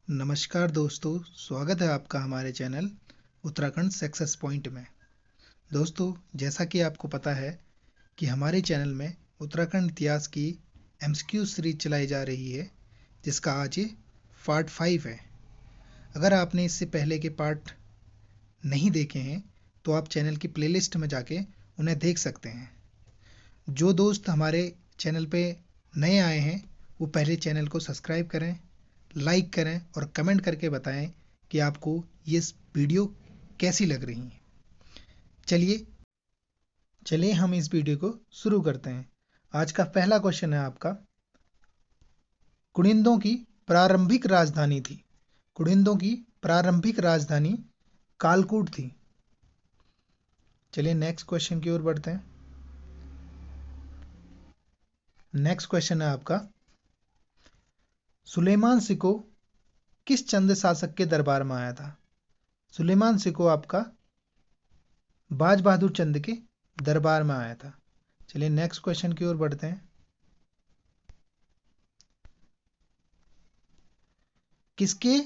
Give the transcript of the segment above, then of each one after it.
नमस्कार दोस्तों, स्वागत है आपका हमारे चैनल उत्तराखंड सक्सेस पॉइंट में। दोस्तों, जैसा कि आपको पता है कि हमारे चैनल में उत्तराखंड इतिहास की एमसीक्यू सीरीज चलाई जा रही है, जिसका आज ये पार्ट 5 है। अगर आपने इससे पहले के पार्ट नहीं देखे हैं, तो आप चैनल की प्लेलिस्ट में जाके उन्हें देख सकते हैं। जो दोस्त हमारे चैनल पे नए आए हैं, वो पहले चैनल को सब्सक्राइब करें, लाइक करें और कमेंट करके बताएं कि आपको ये वीडियो कैसी लग रही है। चलिए चलिए हम इस वीडियो को शुरू करते हैं। आज का पहला क्वेश्चन है आपका, कुनिंदों की प्रारंभिक राजधानी थी। कुनिंदों की प्रारंभिक राजधानी कालकूट थी। चलिए नेक्स्ट क्वेश्चन की ओर बढ़ते हैं। नेक्स्ट क्वेश्चन है आपका, सुलेमान सिको किस चंद शासक के दरबार में आया था? सुलेमान सिको आपका बाज बहादुर चंद के दरबार में आया था। चलिए नेक्स्ट क्वेश्चन की ओर बढ़ते हैं। किसके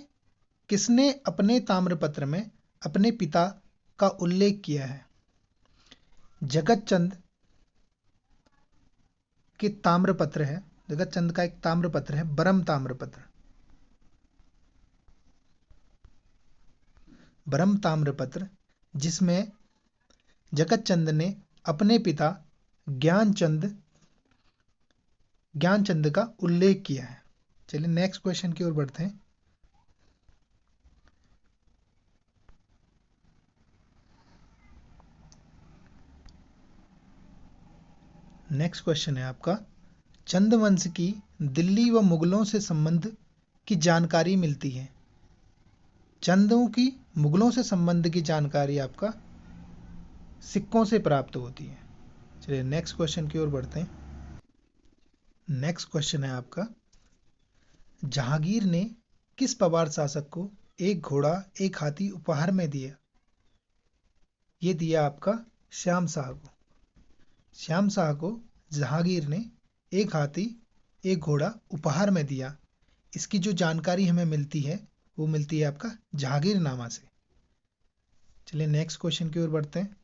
किसने अपने ताम्रपत्र में अपने पिता का उल्लेख किया है? जगत चंद के ताम्रपत्र है। जगत चंद का एक ताम्रपत्र है, बरम ताम्रपत्र। बरम ताम्रपत्र, जिसमें जगत चंद ने अपने पिता ज्ञानचंद ज्ञानचंद का उल्लेख किया है। चलिए नेक्स्ट क्वेश्चन की ओर बढ़ते हैं। नेक्स्ट क्वेश्चन है आपका, चंद वंश की दिल्ली व मुगलों से संबंध की जानकारी मिलती है। चंदों की मुगलों से संबंध की जानकारी आपका सिक्कों से प्राप्त होती है। चलिए नेक्स्ट क्वेश्चन की ओर बढ़ते हैं। नेक्स्ट क्वेश्चन है आपका, जहांगीर ने किस पवार शासक को एक घोड़ा एक हाथी उपहार में दिया? ये दिया आपका श्याम शाह को। श्याम शाह को जहांगीर ने एक हाथी एक घोड़ा उपहार में दिया। इसकी जो जानकारी हमें मिलती है, वो मिलती है आपका जहांगीरनामा से। चलिए नेक्स्ट क्वेश्चन की ओर बढ़ते हैं।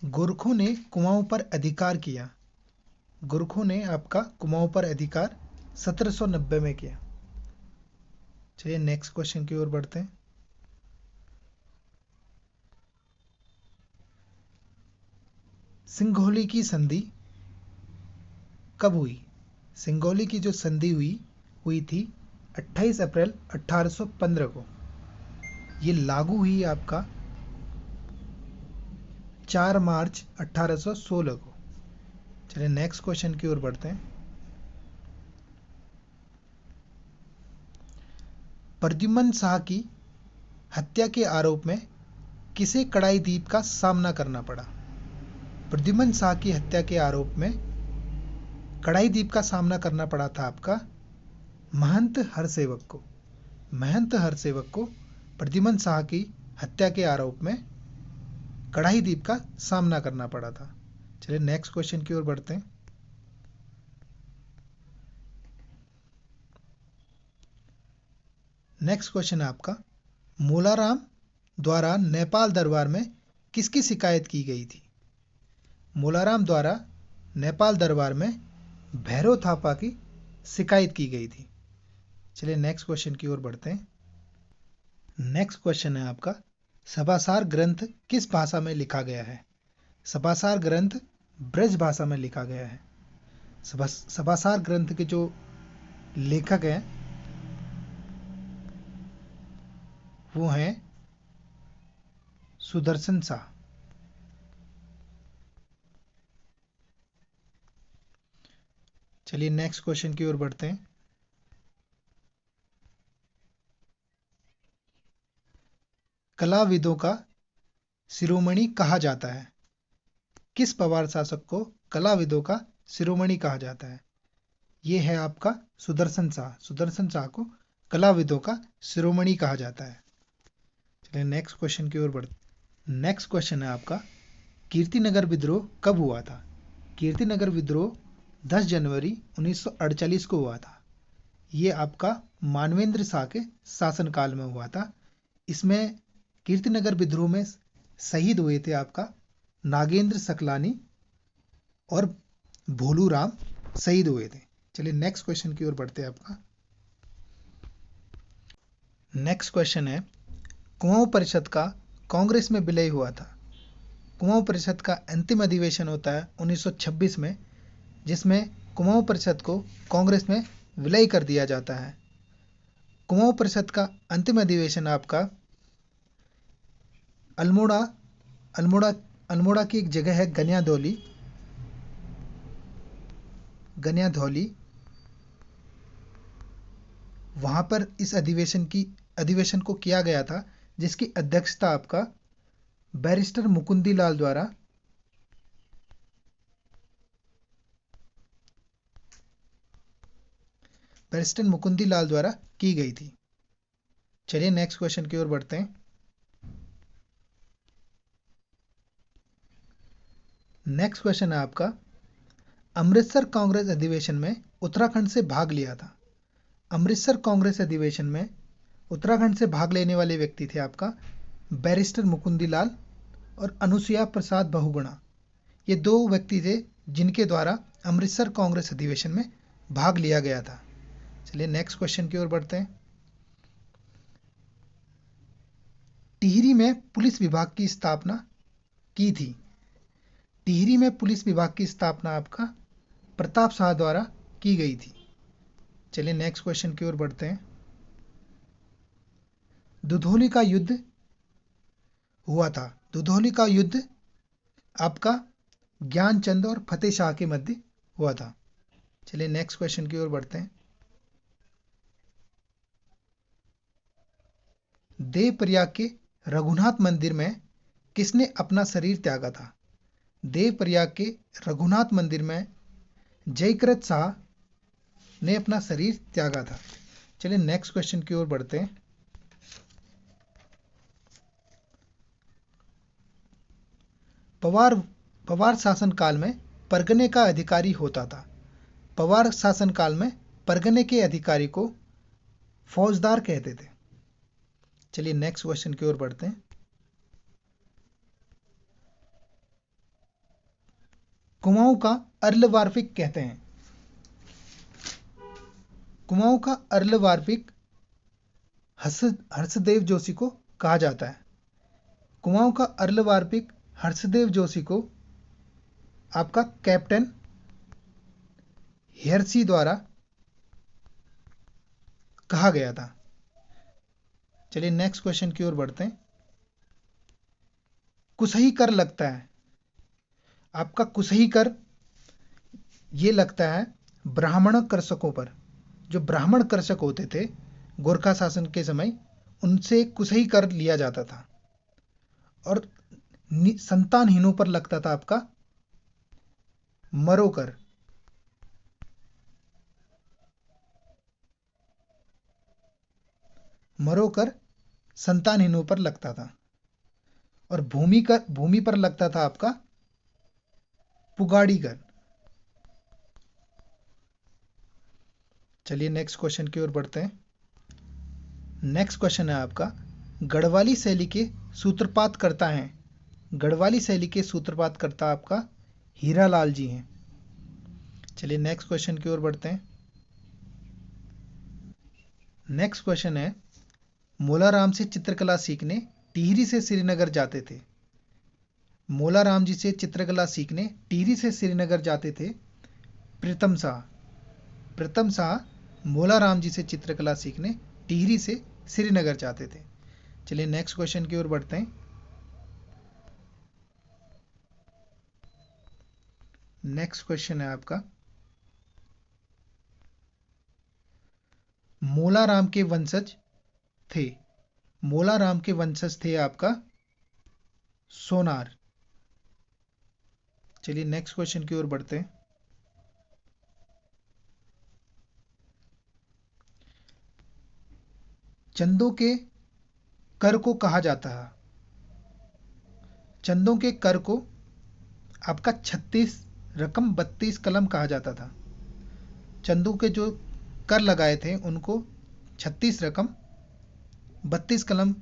गोरखों ने कुमाऊं पर अधिकार किया। गोरखों ने आपका कुमाऊं पर अधिकार 1790 में किया। चलिए नेक्स्ट क्वेश्चन की ओर बढ़ते हैं। सिंघोली की संधि कब हुई? सिंघोली की जो संधि हुई थी 28 अप्रैल 1815 को। ये लागू हुई आपका 4 मार्च 1816 को। चलिए नेक्स्ट क्वेश्चन की ओर बढ़ते हैं। प्रद्युम्न शाह की हत्या के आरोप में किसे कड़ाईदीप का सामना करना पड़ा? प्रद्युम्न शाह की हत्या के आरोप में कड़ाईदीप का सामना करना पड़ा था आपका महंत हरसेवक को। महंत हरसेवक को प्रद्युम्न शाह की हत्या के आरोप में कड़ाईदीप का सामना करना पड़ा था। चलिए नेक्स्ट क्वेश्चन की ओर बढ़ते हैं। नेक्स्ट क्वेश्चन है आपका, मोलाराम द्वारा नेपाल दरबार में किसकी शिकायत की गई थी? मोलाराम द्वारा नेपाल दरबार में भैरव थापा की शिकायत की गई थी। चलिए नेक्स्ट क्वेश्चन की ओर बढ़ते हैं। नेक्स्ट क्वेश्चन है आपका, सभासार ग्रंथ किस भाषा में लिखा गया है? सभासार ग्रंथ ब्रज भाषा में लिखा गया है। सभासार ग्रंथ के जो लेखक हैं वो हैं सुदर्शन शाह। चलिए नेक्स्ट क्वेश्चन की ओर बढ़ते हैं। कलाविदों का शिरोमणि कहा जाता है। किस पवार शासक को कलाविदों का शिरोमणि कहा जाता है? ये है आपका सुदर्शन शाह। सुदर्शन शाह को कलाविदों का शिरोमणि कहा जाता है। चलिए नेक्स्ट क्वेश्चन की ओर बढ़ते। नेक्स्ट क्वेश्चन है आपका, कीर्तिनगर विद्रोह कब हुआ था? कीर्तिनगर विद्रोह 10 जनवरी 1948 को हुआ था। ये आपका मानवेंद्र शाह के शासनकाल में हुआ था। इसमें कीर्तिनगर विद्रोह में शहीद हुए थे आपका नागेंद्र सकलानी और भोलू राम शहीद हुए थे। चलिए नेक्स्ट क्वेश्चन की ओर बढ़ते हैं। आपका नेक्स्ट क्वेश्चन है, कुमाऊं परिषद का कांग्रेस में विलय हुआ था। कुमाऊं परिषद का अंतिम अधिवेशन होता है 1926 में, जिसमें कुमाऊं परिषद को कांग्रेस में विलय कर दिया जाता है। कुमाऊं परिषद का अंतिम अधिवेशन आपका अल्मोड़ा अल्मोड़ा अल्मोड़ा की एक जगह है गन्याधौली, वहां पर इस अधिवेशन को किया गया था, जिसकी अध्यक्षता आपका बैरिस्टर मुकुंदी लाल द्वारा की गई थी। चलिए नेक्स्ट क्वेश्चन की ओर बढ़ते हैं। नेक्स्ट क्वेश्चन है आपका, अमृतसर कांग्रेस अधिवेशन में उत्तराखंड से भाग लिया था। अमृतसर कांग्रेस अधिवेशन में उत्तराखंड से भाग लेने वाले व्यक्ति थे आपका बैरिस्टर मुकुंदी लाल और अनुसुईया प्रसाद बहुगुणा। ये दो व्यक्ति थे जिनके द्वारा अमृतसर कांग्रेस अधिवेशन में भाग लिया गया था। चलिए नेक्स्ट क्वेश्चन की ओर बढ़ते हैं। टिहरी में पुलिस विभाग की स्थापना की थी। टिहरी में पुलिस विभाग की स्थापना आपका प्रताप शाह द्वारा की गई थी। चलिए नेक्स्ट क्वेश्चन की ओर बढ़ते हैं। दुधौली का युद्ध हुआ था। दुधौली का युद्ध आपका ज्ञानचंद और फतेह शाह के मध्य हुआ था। चलिए नेक्स्ट क्वेश्चन की ओर बढ़ते हैं। देवप्रयाग के रघुनाथ मंदिर में किसने अपना शरीर त्यागा था। देवप्रयाग के रघुनाथ मंदिर में जयकृत शाह ने अपना शरीर त्यागा था। चलिए नेक्स्ट क्वेश्चन की ओर बढ़ते हैं। पवार शासनकाल में परगने का अधिकारी होता था। पवार शासनकाल में परगने के अधिकारी को फौजदार कहते थे। चलिए नेक्स्ट क्वेश्चन की ओर बढ़ते हैं। कुमाऊं का अर्लवार्फिक कहते हैं। कुमाऊं का अर्लवार्फिक हर्षदेव जोशी को कहा जाता है। कुमाऊं का अर्लवार्फिक हर्षदेव जोशी को आपका कैप्टन हेयरसी द्वारा कहा गया था। चलिए नेक्स्ट क्वेश्चन की ओर बढ़ते हैं। कुसही कर लगता है। आपका कुसही कर ये लगता है ब्राह्मण कृषकों पर। जो ब्राह्मण कृषक होते थे गोरखा शासन के समय, उनसे कुसही कर लिया जाता था। और संतानहीनों पर लगता था आपका मरोकर। मरोकर संतानहीनों पर लगता था। और भूमि पर लगता था आपका पुगाड़ी कर। चलिए नेक्स्ट क्वेश्चन की ओर बढ़ते हैं। नेक्स्ट क्वेश्चन है आपका, गढ़वाली शैली के सूत्रपात करता है। गढ़वाली शैली के सूत्रपात करता आपका हीरालाल जी हैं। चलिए नेक्स्ट क्वेश्चन की ओर बढ़ते हैं। नेक्स्ट क्वेश्चन है, मोलाराम से चित्रकला सीखने टिहरी से श्रीनगर जाते थे। मोलाराम जी से चित्रकला सीखने टिहरी से श्रीनगर जाते थे प्रीतम शाह। प्रीतम शाह मोलाराम जी से चित्रकला सीखने टिहरी से श्रीनगर जाते थे। चलिए नेक्स्ट क्वेश्चन की ओर बढ़ते हैं। नेक्स्ट क्वेश्चन है आपका, मोलाराम के वंशज थे। मोलाराम के वंशज थे आपका सोनार। चलिए नेक्स्ट क्वेश्चन की ओर बढ़ते हैं। चंदों के कर को कहा जाता है। चंदों के कर को आपका 36 रकम 32 कलम कहा जाता था। चंदू के जो कर लगाए थे उनको 36 रकम 32 कलम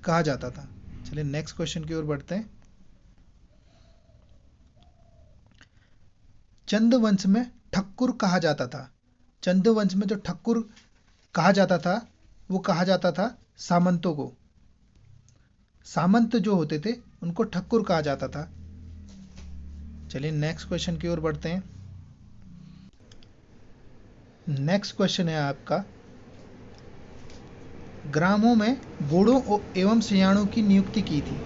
कहा जाता था। चलिए नेक्स्ट क्वेश्चन की ओर बढ़ते हैं। चंदवंश में ठक्कुर कहा जाता था। चंदवंश में जो ठक्कुर कहा जाता था वो कहा जाता था सामंतों को। सामंत जो होते थे उनको ठक्कुर कहा जाता था। चलिए नेक्स्ट क्वेश्चन की ओर बढ़ते हैं। नेक्स्ट क्वेश्चन है आपका, ग्रामों में बूढ़ों एवं सियाणों की नियुक्ति की थी।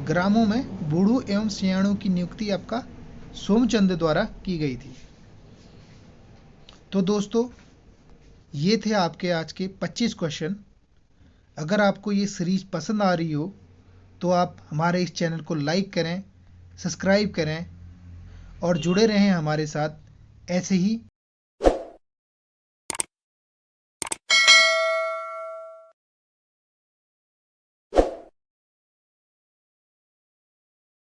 ग्रामों में बूढ़ों एवं सियाणों की नियुक्ति आपका सोमचंद द्वारा की गई थी। तो दोस्तों ये थे आपके आज के 25 क्वेश्चन। अगर आपको ये सीरीज पसंद आ रही हो तो आप हमारे इस चैनल को लाइक करें, सब्सक्राइब करें और जुड़े रहें हमारे साथ ऐसे ही